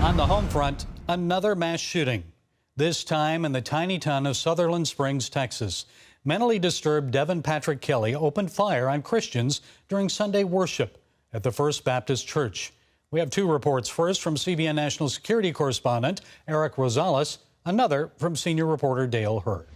On the home front, another mass shooting. This time in the tiny town of Sutherland Springs, Texas. Mentally disturbed Devin Kelley opened fire on Christians during Sunday worship at the First Baptist Church. We have two reports. First from CBN national security correspondent Erik Rosales, another from senior reporter Dale Hurd.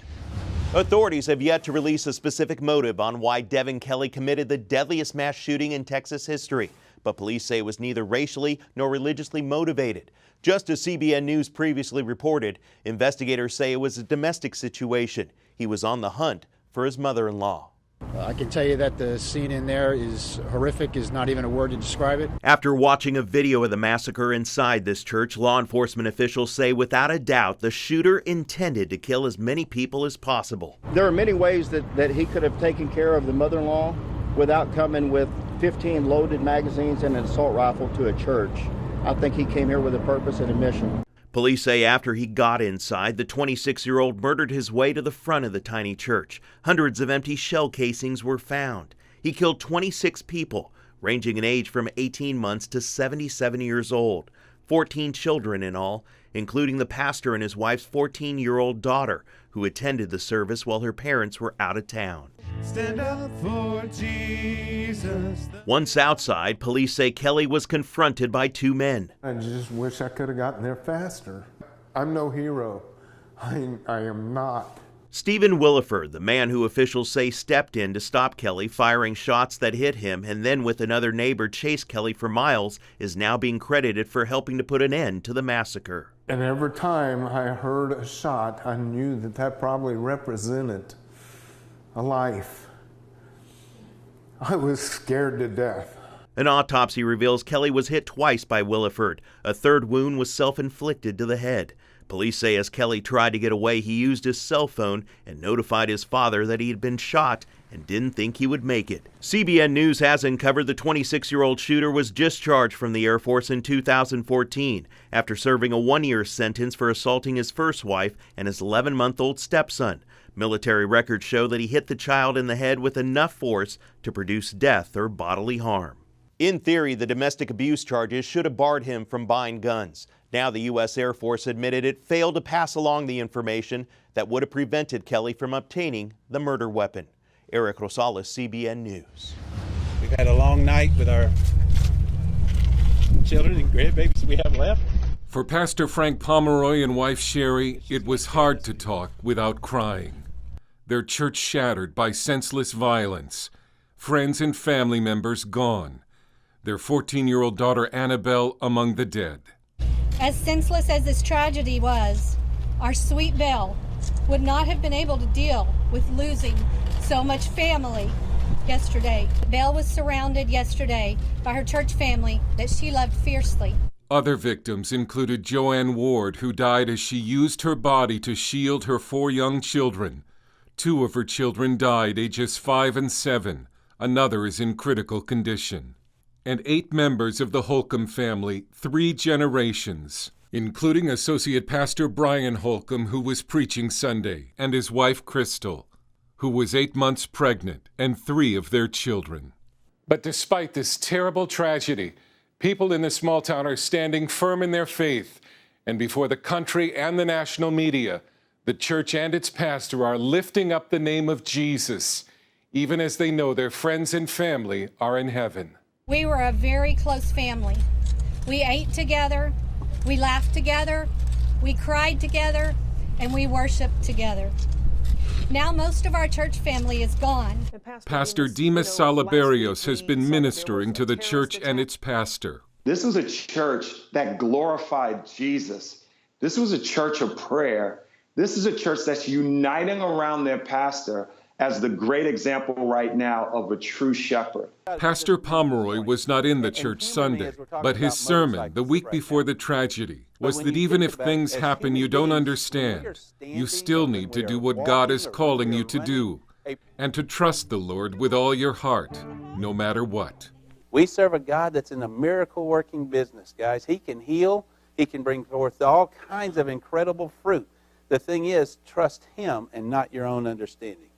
Authorities have yet to release a specific motive on why Devin Kelley committed the deadliest mass shooting in Texas history. But police say it was neither racially nor religiously motivated. Just as CBN News previously reported, investigators say it was a domestic situation. He was on the hunt for his mother-in-law. I can tell you that the scene in there is horrific, is not even a word to describe it. After watching a video of the massacre inside this church, law enforcement officials say without a doubt the shooter intended to kill as many people as possible. There are many ways that he could have taken care of the mother-in-law without coming with 15 loaded magazines and an assault rifle to a church. I think he came here with a purpose and a mission. Police say after he got inside, the 26-year-old murdered his way to the front of the tiny church. Hundreds of empty shell casings were found. He killed 26 people, ranging in age from 18 months to 77 years old. 14 children in all, including the pastor and his wife's 14-year-old daughter, who attended the service while her parents were out of town. Stand up for Jesus. Once outside, police say Kelley was confronted by two men. I just wish I could have gotten there faster. I'm no hero. I am not. Stephen Williford, the man who officials say stepped in to stop Kelley firing shots that hit him and then with another neighbor chased Kelley for miles, is now being credited for helping to put an end to the massacre. And every time I heard a shot, I knew that probably represented a life. I was scared to death. An autopsy reveals Kelley was hit twice by Williford. A third wound was self-inflicted to the head. Police say as Kelley tried to get away, he used his cell phone and notified his father that he had been shot and didn't think he would make it. CBN News has uncovered the 26-year-old shooter was discharged from the Air Force in 2014 after serving a one-year sentence for assaulting his first wife and his 11-month-old stepson. Military records show that he hit the child in the head with enough force to produce death or bodily harm. In theory, the domestic abuse charges should have barred him from buying guns. Now the U.S. Air Force admitted it failed to pass along the information that would have prevented Kelley from obtaining the murder weapon. Erik Rosales, CBN News. We've had a long night with our children and grandbabies we have left. For Pastor Frank Pomeroy and wife Sherry, it was hard to talk without crying. Their church shattered by senseless violence, friends and family members gone, their 14-year-old daughter Annabelle among the dead. As senseless as this tragedy was, our sweet Belle would not have been able to deal with losing so much family yesterday. Belle was surrounded yesterday by her church family that she loved fiercely. Other victims included Joanne Ward, who died as she used her body to shield her 4 young children. 2 of her children died, ages 5 and 7. Another is in critical condition. And 8 members of the Holcomb family, 3 generations, including Associate Pastor Brian Holcomb, who was preaching Sunday, and his wife Crystal, who was 8 months pregnant, and 3 of their children. But despite this terrible tragedy, people in this small town are standing firm in their faith, and before the country and the national media, the church and its pastor are lifting up the name of Jesus, even as they know their friends and family are in heaven. We were a very close family. We ate together, we laughed together, we cried together, and we worshiped together. Now most of our church family is gone. Pastor Dimas Salaberios has been ministering to the church and its pastor. This was a church that glorified Jesus. This was a church of prayer. This is a church that's uniting around their pastor as the great example right now of a true shepherd. Pastor Pomeroy was not in the church Sunday, but his sermon the week before the tragedy was that even if things happen you don't understand, you still need to do what God is calling you to do, and to trust the Lord with all your heart, no matter what. We serve a God that's in a miracle-working business, guys. He can heal. He can bring forth all kinds of incredible fruit. The thing is, trust Him and not your own understanding.